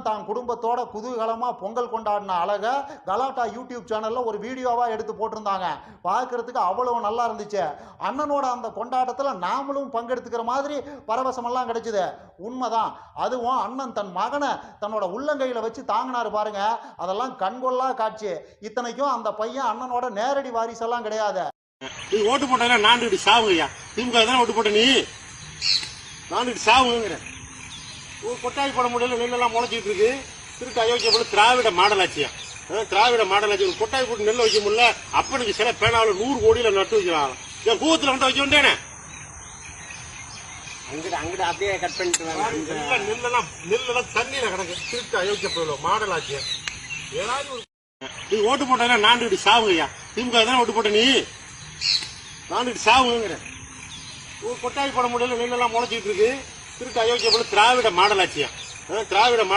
தான் குடும்பத்தோட குதூகலமா பொங்கல் கொண்டாடின அழக கலாட்டா யூடியூப் சேனல்ல ஒரு வீடியோவா எடுத்து போட்டிருந்தாங்க. பார்க்கறதுக்கு அவ்வளவு நல்லா இருந்துச்சு. அண்ணனோட அந்த கொண்டாட்டத்துல நாமளும் பங்கெடுத்துக்கிற மாதிரி பரவசமெல்லாம் கிடைச்சது. உண்மைதான். அதுவும் அண்ணன் தன் மகனை தன்னோட உள்ளங்கையில வச்சு தாங்கினாரு பாருங்க. அதெல்லாம் கண்கொள்ளா காட்சி. இத்தனைக்கும் அந்த பையன் அண்ணனோட நேரடி வாரிசெல்லாம் கிடையாது. நீ ஓட்டு போட்டா நான்கு சாவுங்கய்யா. திமுக தானே ஓட்டு போட்ட நீ நான்கு சாவுங்கிற கொட்டாய் போட முடியல. நெல்லெல்லாம் முளைச்சிட்டு இருக்கு. திருட்டு அயோக்கிய போல திராவிட மாடல் ஆச்சியா. திராவிட மாடல் ஆட்சி. கொட்டாய் போட்டு நெல் வைக்க முடியல. அப்பனுக்கு சில பேனாவில் 100 கோடியில நட்டு வைக்கிறாங்க. என் கூவத்துல வந்து வைக்க வேண்டியானே. அங்கிட்ட அப்படியே கட் பண்ணிட்டு நெல்லெல்லாம் தண்ணியில கிடக்கு. திருட்டு அயோக்கிய போல மாடல் ஆச்சியா. ஏதாவது நீ ஓட்டு போட்டா நான்கு சாவுங்கய்யா. திமுக தானே ஓட்டு போட்ட நீ நான்கு சாவுங்கிற கொட்டாய் போட முடியல. நெல்லெல்லாம் முளைச்சிட்டு இருக்கு. திருட்டு அயோக்கிய போல திராவிட மாடல் ஆச்சியா. திராவிட